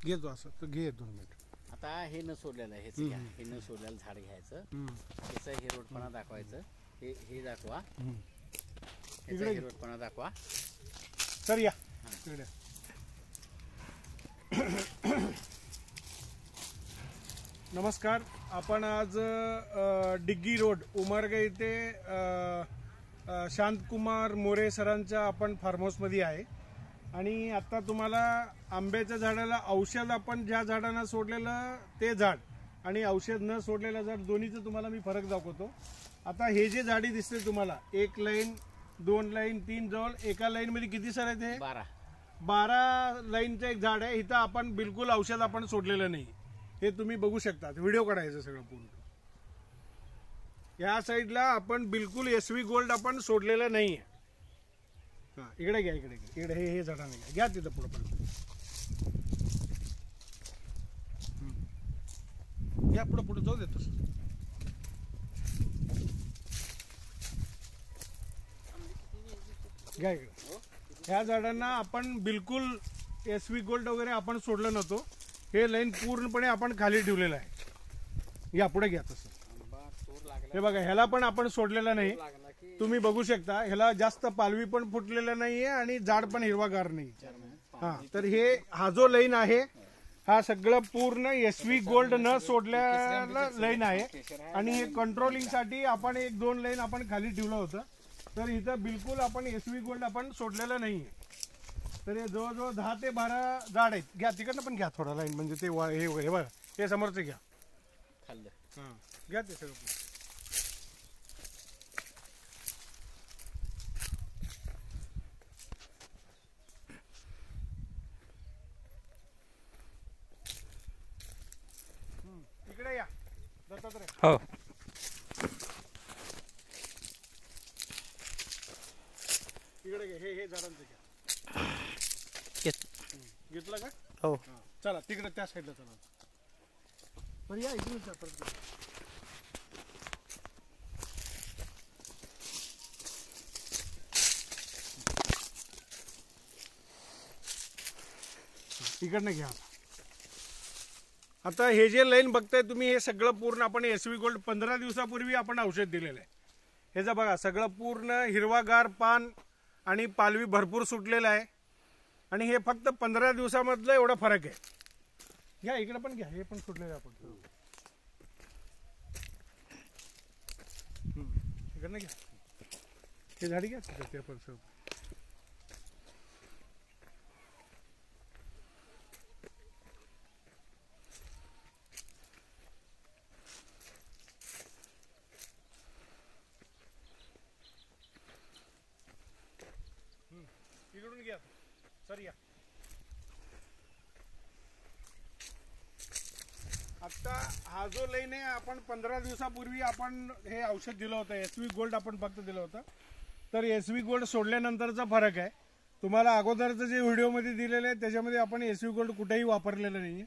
घेतो असं तर घे 2 मिनिट. आता हे न सोडलेलं हेच घ्या. हे न सोडलेलं झाड घ्यायचं. त्याचं हिरवटपणा दाखवायचं. हे दाखवा. याचा हिरवटपणा दाखवा. सर या इकडे. नमस्कार. आपण आज डिग्गी रोड उमरगा इथे शांतकुमार मोरे सरांच्या आपण फार्म हाऊसमध्ये आहे. आणि आता तुम्हाला आंब्याच्या झाडाला औषध आपण ज्या झाडांना सोडलेलं ते झाड आणि औषध न सोडलेलं झाड दोन्हीचं तुम्हाला मी फरक दाखवतो. आता हे जे झाडी दिसते तुम्हाला 1 लाईन 2 लाईन 3 जवळ एका लाईन मध्ये किती सर आहे ते 12 लाईनचं एक झाड आहे. इथं आपण बिलकुल औषध आपण सोडलेलं नाही. हे तुम्ही बघू शकता. व्हिडिओ काढायचं सगळं पूर्ण. या साईडला आपण बिलकुल SV गोल्ड आपण सोडलेलं नाही आहे. हां इकडे घ्या इकडे इकडे हे झाडाने घ्या तिथं पुढं पण या पुढं जाऊ देतो. घ्या इकडे. ह्या झाडांना आपण बिलकुल SV गोल्ड वगैरे आपण सोडलं नव्हतं. हे लाईन पूर्णपणे आपण खाली ठेवलेलं आहे. या पुढे घ्या तसं. हे बघा ह्याला पण आपण सोडलेलं नाही. तुम्ही बघू शकता ह्याला जास्त पालवी पण फुटलेलं नाहीये आणि झाड पण हिरवागार नाही. हा तर हा जो लाईन आहे हा सगळं पूर्ण SV गोल्ड न सोडलेला लाईन आहे. आणि हे कंट्रोलिंग साठी आपण 1-2 लाईन आपण खाली ठेवलं होतं. तर इथं बिलकुल आपण SV गोल्ड आपण सोडलेलं नाहीये. तर हे जवळजवळ 10 ते 12 झाड आहेत. घ्या तिकडनं पण घ्या थोडा लाईन म्हणजे ते हे बघा हे समोरचं घ्या. हां घ्या ते सगळं. इकडे या दत्तात्रय. हो इकडे घे. हे झाडांचं घ्या. घेतलं का. हो चला तिकडे त्या साईडला चला. पण या इकडून परत इकडनं घ्या. आता हे जे लाईन बघताय तुम्ही हे सगळं पूर्ण आपण SV गोल्ड 15 दिवसापूर्वी आपण औषध दिलेलं आहे. ह्याचा बघा सगळं पूर्ण हिरवागार पान आणि पालवी भरपूर सुटलेलं आहे. आणि हे फक्त 15 दिवसामधलं एवढा फरक आहे. घ्या इकडे पण घ्या. हे पण सुटलेलं आहे आपण इकडनं घ्या. हे झाडी घ्या ते पण सर. इकडून घ्या सर या. आता हा जो लाईन आहे आपण 15 दिवसापूर्वी आपण हे औषध दिलं होतं. SV गोल्ड आपण फक्त दिलं होतं. तर SV गोल्ड सोडल्यानंतरचा फरक आहे. तुम्हाला अगोदरचं जे व्हिडिओमध्ये दिलेलं आहे त्याच्यामध्ये आपण SV गोल्ड कुठेही वापरलेलं नाही आहे.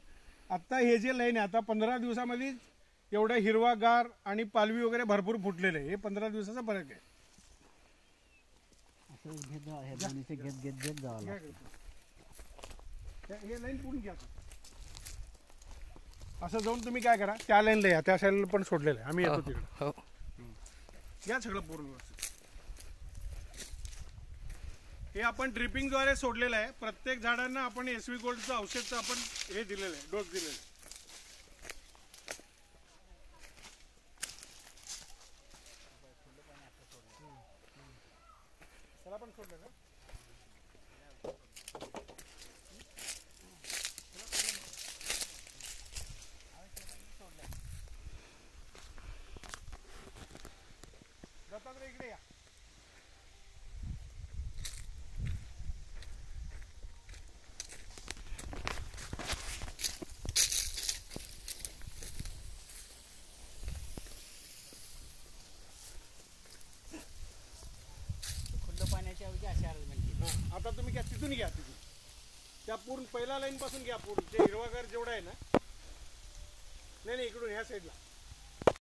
आत्ता हे जे लाईन आहे आता 15 दिवसामध्ये एवढं हिरवागार आणि पालवी वगैरे भरपूर फुटलेलं आहे. हे 15 दिवसाचा फरक आहे. घेत जावं. हे लाईन पूर्ण घ्या. असं जाऊन तुम्ही काय करा त्या लाईनला या. त्या साईडला पण सोडलेलं आहे. आम्ही येतो तिकडे. घ्या सगळं पूर्ण. हे आपण ड्रिपिंगद्वारे सोडलेलं आहे. प्रत्येक झाडांना आपण SV गोल्डचं औषधचं आपण हे दिलेलं आहे डोस दिलेला आहे. त्याला पण सोडलेलं आहे. दत्तात्रय इकडे या. खुल्लं पाण्याच्या ऐवजी अशा अरेंजमेंट. आता तुम्ही घ्या तिथून घ्या. तिथून त्या पूर्ण पहिला लाईन पासून घ्या. पूर्ण जे हिरवागार जेवढा आहे ना नाही इकडून ह्या साईडला